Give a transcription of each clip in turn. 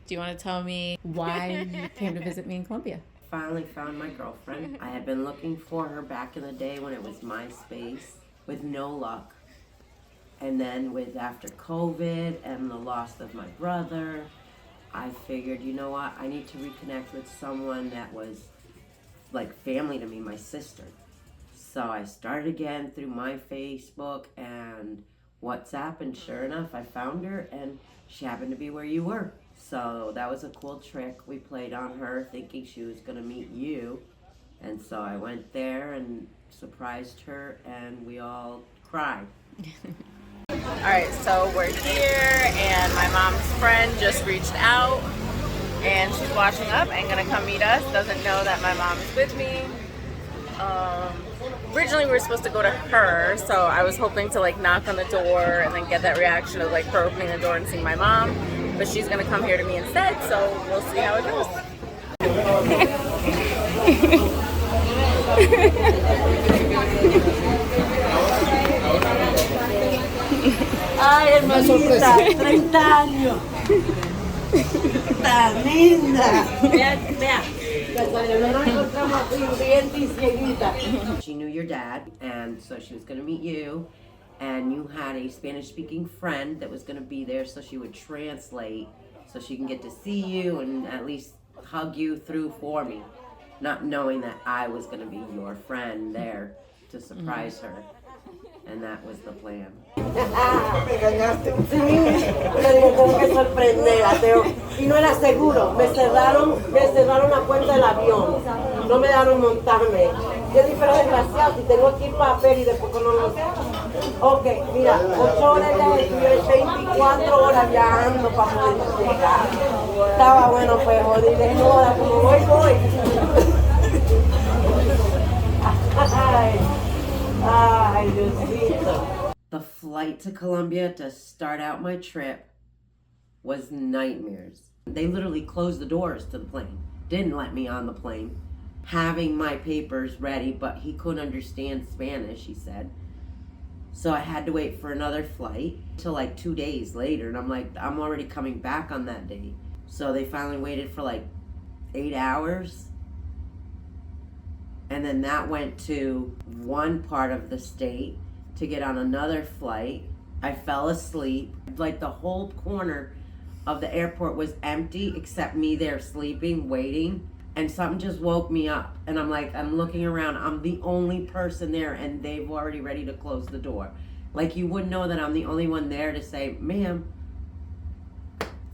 Do you want to tell me why you came to visit me in Colombia? Finally found my girlfriend. I had been looking for her back in the day when it was MySpace with no luck. And then with after COVID and the loss of my brother, I figured, you know what, I need to reconnect with someone that was like family to me, my sister. So I started again through my Facebook and WhatsApp, and sure enough, I found her, and she happened to be where you were. So that was a cool trick we played on her, thinking she was going to meet you. And so I went there and surprised her, and we all cried. All right, so we're here, and my mom's friend just reached out, and she's washing up and gonna come meet us. Doesn't know that my mom is with me. Originally we were supposed to go to her, so I was hoping to like knock on the door and then get that reaction of like her opening the door and seeing my mom. But she's gonna come here to me instead, so we'll see how it goes. Ay, hermanita, 30 años. Tan linda. Vea. She knew your dad, and so she was going to meet you, and you had a Spanish-speaking friend that was going to be there, so she would translate so she can get to see you and at least hug you through for me, not knowing that I was going to be your friend there to surprise her. And that was the plan. Me engañaste. Sí, le digo, tengo que sorprender. Y no era seguro. Me cerraron la puerta del avión. No me dejaron montarme. Yo dije, pero desgraciado, si tengo aquí papel y después no lo sé. Ok, mira, 8 horas ya estuve 24 horas viajando para poder llegar. Estaba bueno, pues joder, de joda, como voy. Ay, Diosito. The flight to Colombia to start out my trip was nightmares. They literally closed the doors to the plane. Didn't let me on the plane. Having my papers ready, but he couldn't understand Spanish, he said. So I had to wait for another flight till like 2 days later. And I'm like, I'm already coming back on that day. So they finally waited for like 8 hours. And then that went to one part of the state to get on another flight. I fell asleep. Like the whole corner of the airport was empty except me there sleeping, waiting. And something just woke me up. And I'm like, I'm looking around. I'm the only person there, and they've already ready to close the door. Like you wouldn't know that I'm the only one there to say, ma'am.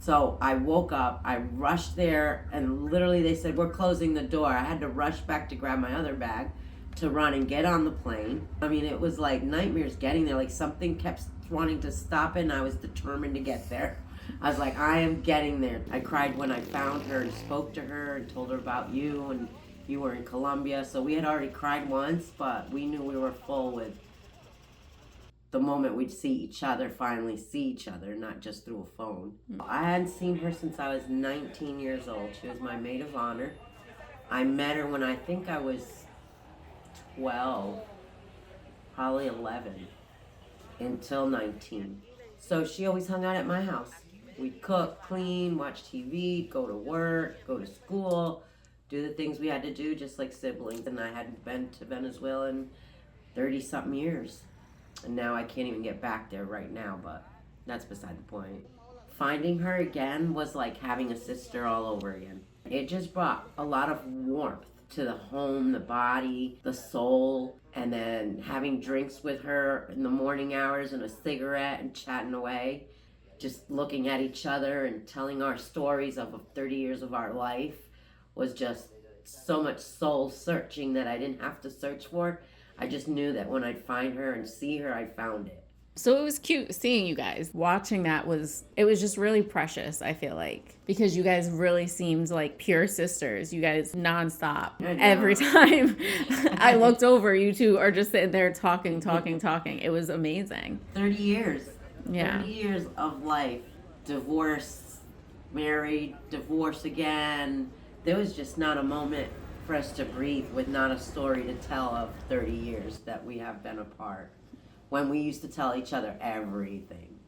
So I woke up, I rushed there, and literally they said, we're closing the door. I had to rush back to grab my other bag to run and get on the plane. I mean, it was like nightmares getting there. Like something kept wanting to stop it, and I was determined to get there. I was like, I am getting there. I cried when I found her and spoke to her and told her about you, and you were in Colombia. So we had already cried once, but we knew we were full with the moment we'd finally see each other, not just through a phone. I hadn't seen her since I was 19 years old. She was my maid of honor. I met her when I think I was 12, probably 11, until 19. So she always hung out at my house. We'd cook, clean, watch TV, go to work, go to school, do the things we had to do just like siblings. And I hadn't been to Venezuela in 30-something years. And now I can't even get back there right now, but that's beside the point. Finding her again was like having a sister all over again. It just brought a lot of warmth to the home, the body, the soul, and then having drinks with her in the morning hours and a cigarette and chatting away, just looking at each other and telling our stories of 30 years of our life was just so much soul searching that I didn't have to search for. I just knew that when I'd find her and see her, I found it. So it was cute seeing you guys. Watching that was just really precious, I feel like. Because you guys really seemed like pure sisters. You guys nonstop. Every time I looked over, you two are just sitting there talking. It was amazing. 30 years. Yeah. 30 years of life. Divorce, married, divorce again. There was just not a moment for us to breathe with not a story to tell of 30 years that we have been apart, when we used to tell each other everything.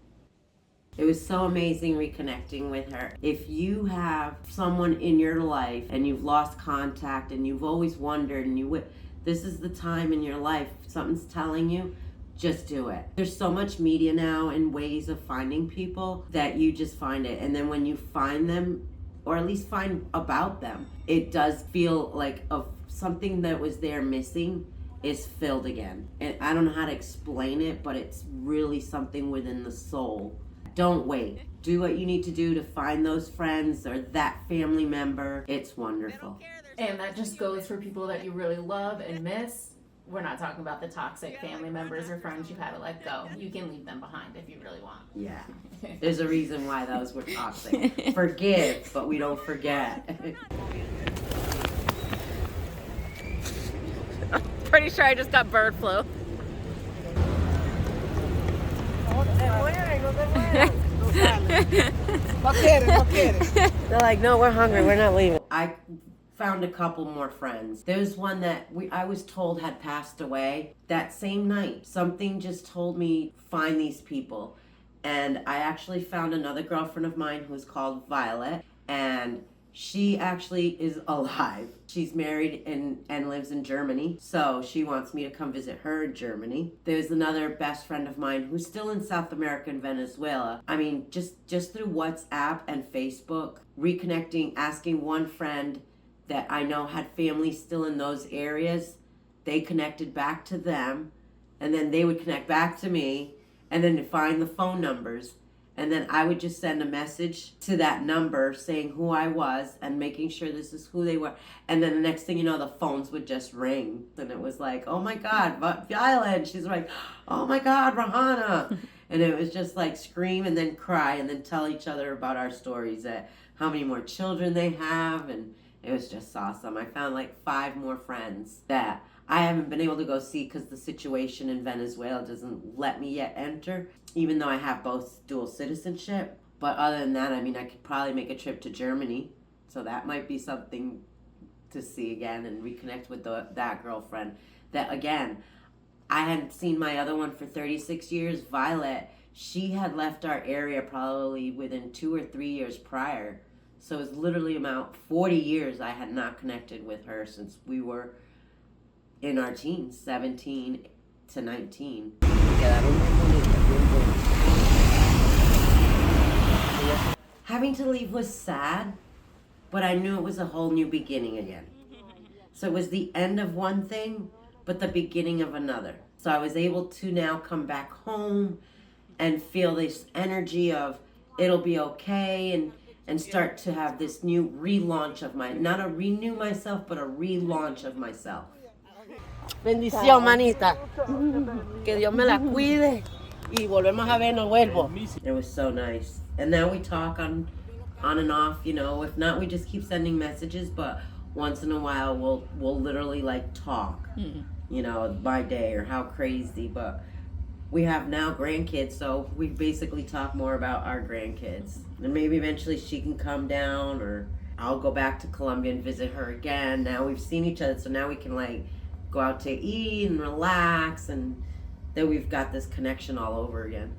It was so amazing reconnecting with her. If you have someone in your life and you've lost contact and you've always wondered and this is the time in your life, something's telling you, just do it. There's so much media now and ways of finding people that you just find it. And then when you find them, or at least find about them, it does feel like something that was there missing is filled again. And I don't know how to explain it, but it's really something within the soul. Don't wait. Do what you need to do to find those friends or that family member. It's wonderful. And that just goes for people that you really love and miss. We're not talking about the toxic family members or friends you had to let go. You can leave them behind if you really want. Yeah. There's a reason why those were toxic. Forgive, but we don't forget. Pretty sure I just got bird flu. They're like, no, we're hungry. We're not leaving. I found a couple more friends. There's one that I was told had passed away that same night. Something just told me, find these people. And I actually found another girlfriend of mine who's called Violet, and she actually is alive. She's married and lives in Germany, so she wants me to come visit her in Germany. There's another best friend of mine who's still in South America and Venezuela. I mean, just through WhatsApp and Facebook, reconnecting, asking one friend that I know had family still in those areas, they connected back to them, and then they would connect back to me, and then to find the phone numbers. And then I would just send a message to that number saying who I was and making sure this is who they were. And then the next thing you know, the phones would just ring. And it was like, oh my God, Violet. She's like, oh my God, Rahana. And it was just like scream and then cry and then tell each other about our stories, that how many more children they have. And it was just awesome. I found like 5 more friends that I haven't been able to go see because the situation in Venezuela doesn't let me yet enter, even though I have both dual citizenship. But other than that, I mean, I could probably make a trip to Germany. So that might be something to see again and reconnect with that girlfriend. That, again, I hadn't seen my other one for 36 years, Violet. She had left our area probably within 2 or 3 years prior. So it was literally about 40 years I had not connected with her since we were in our teens, 17 to 19. Having to leave was sad, but I knew it was a whole new beginning again. So it was the end of one thing, but the beginning of another. So I was able to now come back home and feel this energy of it'll be okay, and start to have this new relaunch of not a renew myself, but a relaunch of myself. Bendición, manita. Que Dios me la cuide. Y volvemos a ver, no vuelvo. It was so nice. And now we talk on and off, you know. If not, we just keep sending messages, but once in a while we'll literally like talk, you know, by day or how crazy. But we have now grandkids, so we basically talk more about our grandkids. And maybe eventually she can come down, or I'll go back to Colombia and visit her again. Now we've seen each other, so now we can like go out to eat and relax, and then we've got this connection all over again.